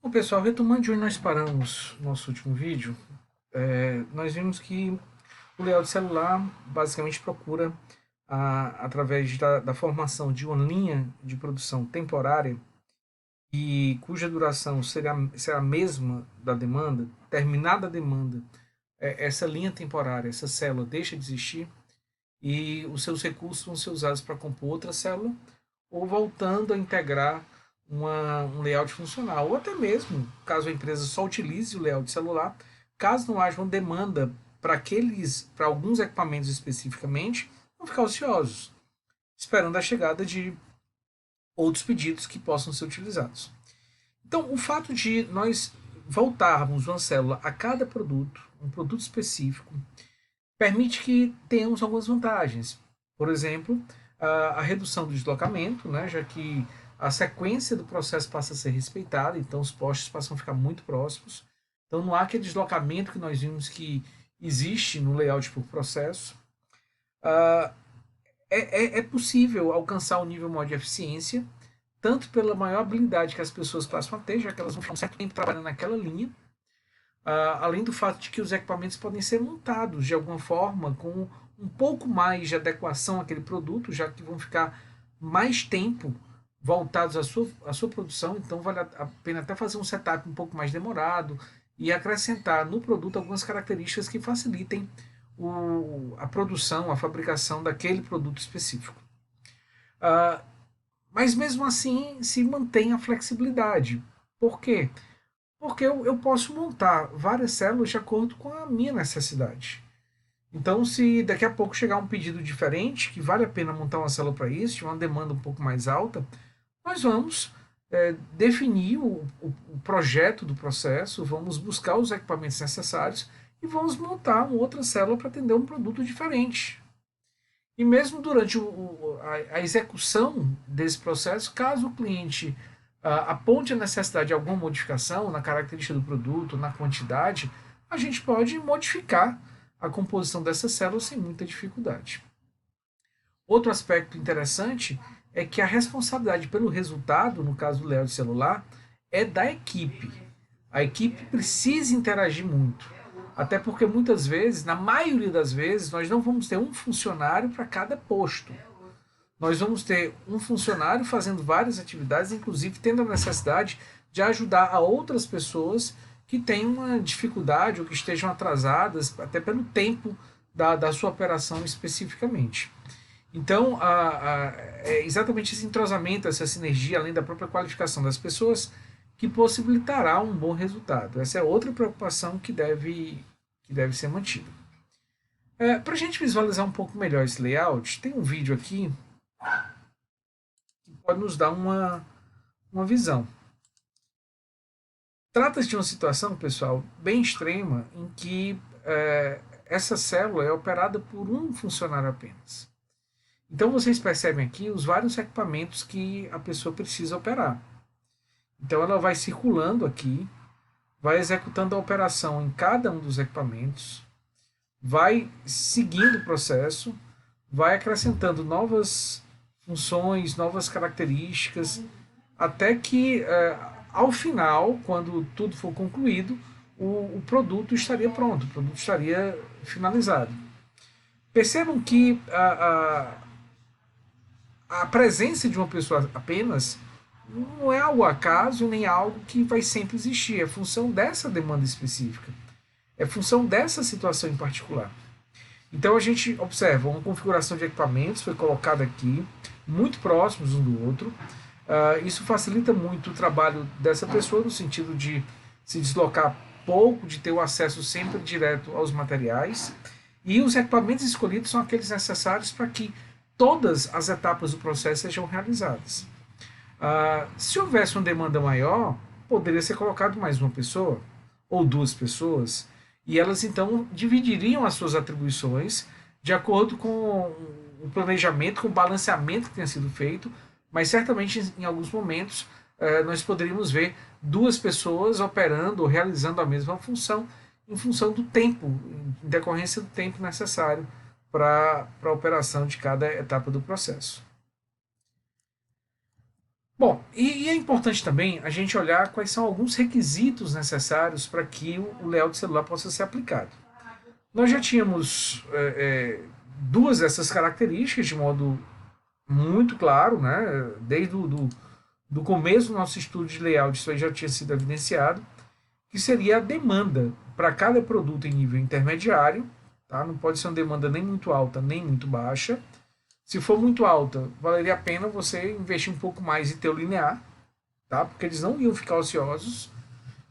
Bom, pessoal, retomando de onde nós paramos no nosso último vídeo, nós vimos que o layout celular basicamente procura, através da formação de uma linha de produção temporária e cuja duração será a mesma da demanda, terminada a demanda, essa linha temporária, essa célula deixa de existir e os seus recursos vão ser usados para compor outra célula ou voltando a integrar um layout funcional, ou até mesmo, caso a empresa só utilize o layout celular, caso não haja uma demanda para alguns equipamentos especificamente, vão ficar ociosos, esperando a chegada de outros pedidos que possam ser utilizados. Então, o fato de nós voltarmos uma célula a cada produto, um produto específico, permite que tenhamos algumas vantagens. Por exemplo, a redução do deslocamento, né, já que a sequência do processo passa a ser respeitada, então os postos passam a ficar muito próximos. Então não há aquele deslocamento que nós vimos que existe no layout por processo. Ah, é possível alcançar um nível maior de eficiência, tanto pela maior habilidade que as pessoas passam a ter, já que elas vão ficar um certo tempo trabalhando naquela linha, além do fato de que os equipamentos podem ser montados de alguma forma com um pouco mais de adequação àquele produto, já que vão ficar mais tempo voltados à sua produção, então vale a pena até fazer um setup um pouco mais demorado e acrescentar no produto algumas características que facilitem a produção, a fabricação daquele produto específico. Uh, mas mesmo assim se mantém a flexibilidade. Por quê? Porque eu posso montar várias células de acordo com a minha necessidade. Então, se daqui a pouco chegar um pedido diferente, que vale a pena montar uma célula para isso, de uma demanda um pouco mais alta, nós vamos definir o projeto do processo, vamos buscar os equipamentos necessários e vamos montar uma outra célula para atender um produto diferente. E mesmo durante a execução desse processo, caso o cliente aponte a necessidade de alguma modificação na característica do produto, na quantidade, a gente pode modificar a composição dessas células sem muita dificuldade. Outro aspecto interessante é que a responsabilidade pelo resultado, no caso do layout celular, é da equipe. A equipe precisa interagir muito. Até porque muitas vezes, na maioria das vezes, nós não vamos ter um funcionário para cada posto. Nós vamos ter um funcionário fazendo várias atividades, inclusive tendo a necessidade de ajudar a outras pessoas que têm uma dificuldade ou que estejam atrasadas, até pelo tempo da sua operação especificamente. Então, é exatamente esse entrosamento, essa sinergia, além da própria qualificação das pessoas, que possibilitará um bom resultado. Essa é outra preocupação que deve ser mantida. Para a gente visualizar um pouco melhor esse layout, tem um vídeo aqui que pode nos dar uma visão. Trata-se de uma situação, pessoal, bem extrema, em que essa célula é operada por um funcionário apenas. Então vocês percebem aqui os vários equipamentos que a pessoa precisa operar. Então ela vai circulando aqui, vai executando a operação em cada um dos equipamentos, vai seguindo o processo, vai acrescentando novas funções, novas características, até que ao final, quando tudo for concluído, o produto estaria pronto, o produto estaria finalizado. Percebam que a presença de uma pessoa apenas não é algo acaso nem algo que vai sempre existir, é função dessa demanda específica, é função dessa situação em particular. Então a gente observa uma configuração de equipamentos foi colocada aqui, muito próximos um do outro. Isso facilita muito o trabalho dessa pessoa no sentido de se deslocar pouco, de ter o acesso sempre direto aos materiais. E os equipamentos escolhidos são aqueles necessários para que todas as etapas do processo sejam realizadas. Se houvesse uma demanda maior, poderia ser colocado mais uma pessoa ou duas pessoas, e elas então dividiriam as suas atribuições de acordo com o planejamento, com o balanceamento que tenha sido feito, mas certamente em alguns momentos nós poderíamos ver duas pessoas operando ou realizando a mesma função em função do tempo, em decorrência do tempo necessário para a operação de cada etapa do processo. Bom, e é importante também a gente olhar quais são alguns requisitos necessários para que o layout celular possa ser aplicado. Nós já tínhamos duas dessas características de modo muito claro, né? Desde do começo do nosso estudo de layout, isso aí já tinha sido evidenciado, que seria a demanda para cada produto em nível intermediário, tá? Não pode ser uma demanda nem muito alta, nem muito baixa. Se for muito alta, valeria a pena você investir um pouco mais em teu linear, tá? Porque eles não iam ficar ociosos.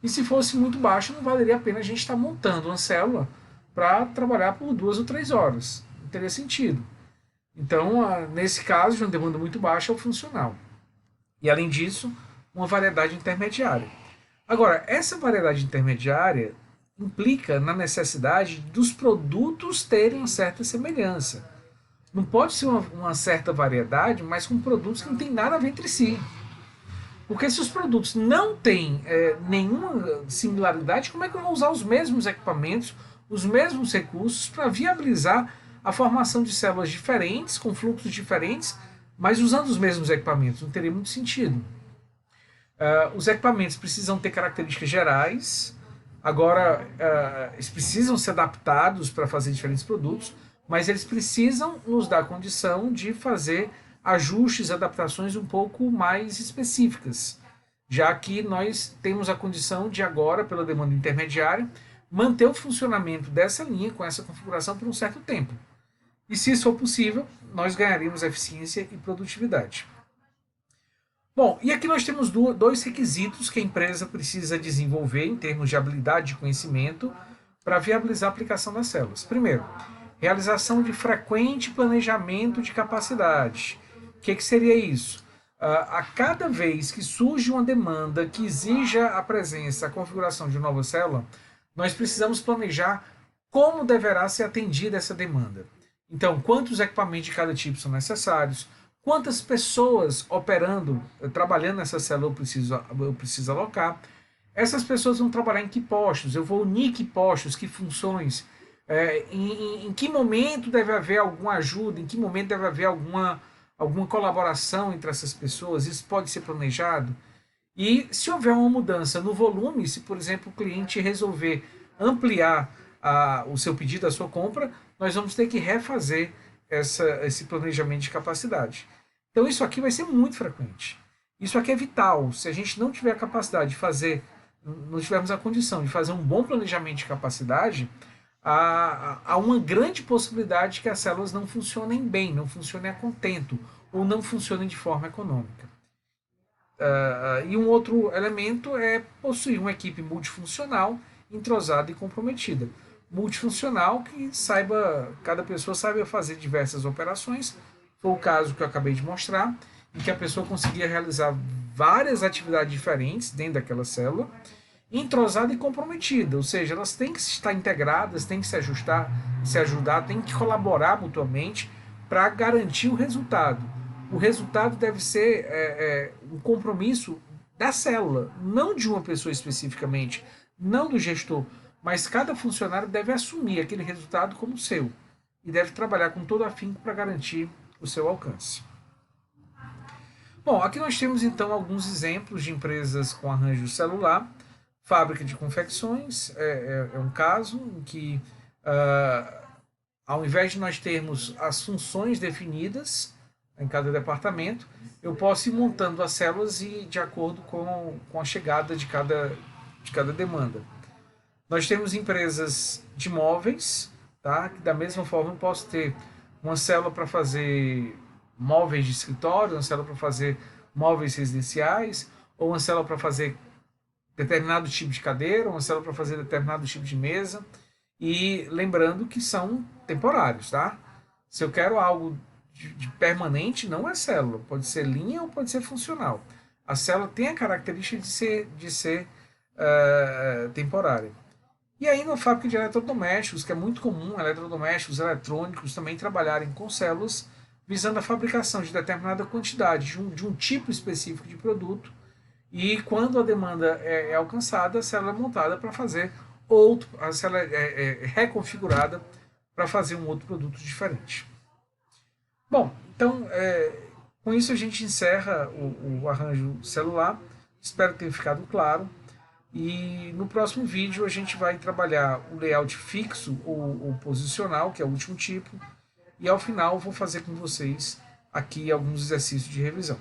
E se fosse muito baixa, não valeria a pena a gente estar montando uma célula para trabalhar por 2 ou 3 horas. Não teria sentido. Então, nesse caso, de uma demanda muito baixa, é o funcional. E, além disso, uma variedade intermediária. Agora, essa variedade intermediária implica na necessidade dos produtos terem uma certa semelhança. Não pode ser uma certa variedade, mas com produtos que não têm nada a ver entre si. Porque se os produtos não têm nenhuma similaridade, como é que eu vou usar os mesmos equipamentos, os mesmos recursos para viabilizar a formação de células diferentes, com fluxos diferentes, mas usando os mesmos equipamentos? Não teria muito sentido. Os equipamentos precisam ter características gerais, agora eles precisam ser adaptados para fazer diferentes produtos, mas eles precisam nos dar a condição de fazer ajustes, adaptações um pouco mais específicas, já que nós temos a condição de agora, pela demanda intermediária, manter o funcionamento dessa linha com essa configuração por um certo tempo. E se isso for possível, nós ganharíamos eficiência e produtividade. Bom, e aqui nós temos dois requisitos que a empresa precisa desenvolver em termos de habilidade e conhecimento para viabilizar a aplicação das células. Primeiro, realização de frequente planejamento de capacidade. O que seria isso? A cada vez que surge uma demanda que exija a presença, a configuração de uma nova célula, nós precisamos planejar como deverá ser atendida essa demanda. Então, quantos equipamentos de cada tipo são necessários, quantas pessoas operando, trabalhando nessa célula eu preciso alocar. Essas pessoas vão trabalhar em que postos? Eu vou unir que postos, que funções? Em que momento deve haver alguma ajuda? Em que momento deve haver alguma colaboração entre essas pessoas? Isso pode ser planejado? E se houver uma mudança no volume, se por exemplo o cliente resolver ampliar o seu pedido, a sua compra, nós vamos ter que refazer esse planejamento de capacidade. Então isso aqui vai ser muito frequente. Isso aqui é vital. Se a gente não tiver a capacidade de fazer, não tivermos a condição de fazer um bom planejamento de capacidade, há uma grande possibilidade que as células não funcionem bem, não funcionem a contento, ou não funcionem de forma econômica. E um outro elemento é possuir uma equipe multifuncional, entrosada e comprometida. Multifuncional que cada pessoa saiba fazer diversas operações. Foi o caso que eu acabei de mostrar, em que a pessoa conseguia realizar várias atividades diferentes dentro daquela célula, entrosada e comprometida, ou seja, elas têm que estar integradas, têm que se ajudar, têm que colaborar mutuamente para garantir o resultado. O resultado deve ser um compromisso da célula, não de uma pessoa especificamente, não do gestor, mas cada funcionário deve assumir aquele resultado como seu e deve trabalhar com todo afinco para garantir o seu alcance. Bom, aqui nós temos então alguns exemplos de empresas com arranjo celular. Fábrica de confecções é um caso em que, ao invés de nós termos as funções definidas em cada departamento, eu posso ir montando as células de acordo com a chegada de cada demanda. Nós temos empresas de móveis, tá? Que da mesma forma eu posso ter uma célula para fazer móveis de escritório, uma célula para fazer móveis residenciais, ou uma célula para fazer determinado tipo de cadeira, uma célula para fazer determinado tipo de mesa. E lembrando que são temporários, tá? Se eu quero algo de permanente, não é célula, pode ser linha ou pode ser funcional. A célula tem a característica de ser temporária. E aí na fábrica de eletrodomésticos, que é muito comum, eletrodomésticos eletrônicos também trabalharem com células visando a fabricação de determinada quantidade de um tipo específico de produto, e quando a demanda é alcançada, a célula é montada para fazer a célula é reconfigurada para fazer um outro produto diferente. Bom, então Com isso a gente encerra o arranjo celular, espero que tenha ficado claro. E no próximo vídeo a gente vai trabalhar o layout fixo ou posicional, que é o último tipo, e ao final vou fazer com vocês aqui alguns exercícios de revisão.